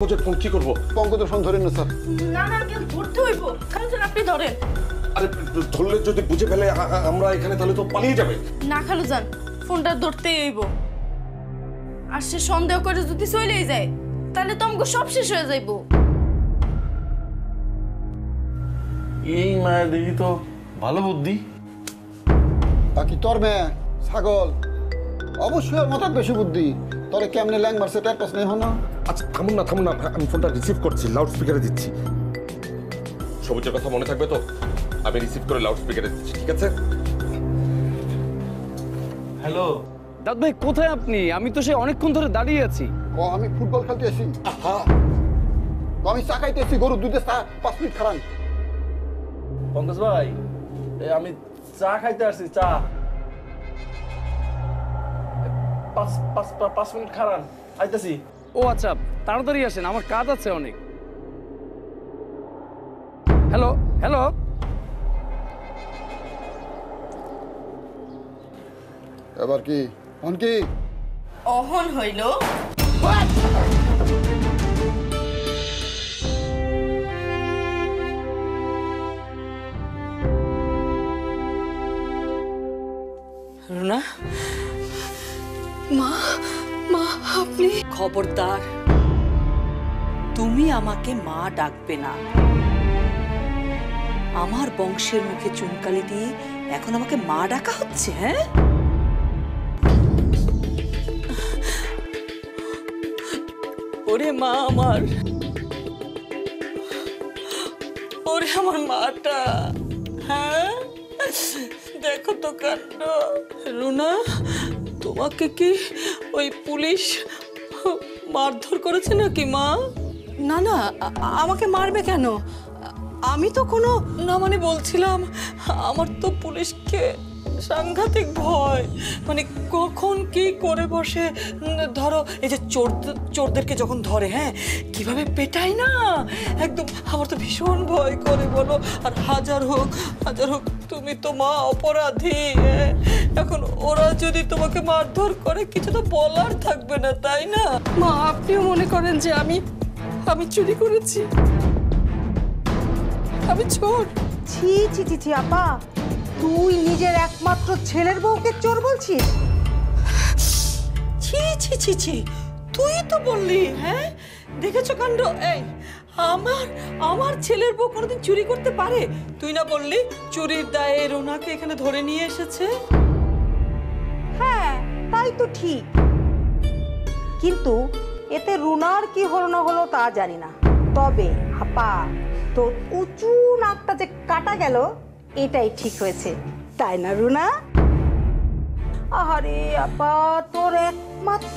পঙ্কজের phone কি করবো? পঙ্কজের phone ধরেন না স্যার। না না কেন ধরতে হইব, খালুজান আপনি ধরেন। আরে ধরলে যদি বুঝে ফেলে আমরা এখানে, তাহলে তো পালিয়ে যাবে। না খালুজান, ফোনটা ধরতেই হইব। আর সে সন্দেহ করে যদি চলেই যায়, তাহলে তো আমাকে সব শেষ হয়ে যাইব। এই মায়া দেখি তো ভালো বুদ্ধি। বাকি তোর মেয়ে ছাগল অবশ্যই ওর মাথার বেশি বুদ্ধি। তোরে কেমনে ল্যাং মারছে তার প্রশ্ন হন না। আচ্ছা থামুন না, আমি ফোনটা রিসিভ করছি, লাউড স্পিকারে দিচ্ছি। সবুজের কথা মনে থাকবে তো? আমি রিসিভ করে লাউড স্পিকারে দিচ্ছি, ঠিক আছে? হ্যালো দাদ ভাই, কোথায় আপনি? আমি তো সে অনেকক্ষণ ধরে দাঁড়িয়ে আছি। ও আমি ফুটবল খেলতে আসি। আমি চা খাইতে আসি, গরুর দুধে চা 5 মিনিট খারান। পঙ্কজ ভাই, আমি চা খাইতে আসছি। চা 5 মিনিট খারান, আইতাছি। ও আচ্ছা, তাড়াতাড়ি আসেন, আমার কাজ আছে অনেক। হ্যালো হ্যালো, এবার কি অন কি অহন হইল রুনা, মা মা আপনি খবরদার, তুমি আমাকে মা ডাকবে না। আমার বংশের মুখে চুনকালি দিয়ে এখন আমাকে মা ডাকা হচ্ছে? হ্যাঁ, ওরে মা আমার, ওরে আমার মাটা। হ্যাঁ, দেখো তো কাণ্ড। রুনা, তোমাকে কি ওই পুলিশ মারধর করেছে নাকি মা? না না, আমাকে মারবে কেন? আমি তো কোনো না, মানে বলছিলাম আমার তো পুলিশকে সাংঘাতিক ভয়। মানে কখন কি করে বসে। ধরো এই যে চোরদেরকে যখন ধরে, হ্যাঁ, কিভাবে পেটায় না, একদম আমার তো ভীষণ ভয় করে বলো। আর হাজার হোক তুমি তো মা অপরাধী। এখন ওরা যদি তোমাকে মারধর করে, কিছু তো বলার থাকবে না, তাই না মা? আপনিও মনে করেন যে আমি চুরি করেছি, আমি চোর? ছি ছি ছি ছি আপা, তুই নিজের একমাত্র ছেলের বউকে চোর বলছিস? ছি ছি ছি ছি, তুই তো বললি। হ্যাঁ, দেখেছো কাণ্ড। এই আমার ছেলের বউ কোনোদিন চুরি করতে পারে? তুই না বললি চুরির দায়ে রুনাকে এখানে ধরে নিয়ে এসেছে? হ্যাঁ তাই তো ঠিক, কিন্তু এতে রুনার কি হলো না হলো তা জানি না। তবে আপা, তোর উঁচু নাকটা যে কাটা গেল এটাই ঠিক হয়েছে, তাই না রুনা? আহারে আপা, তোর একমাত্র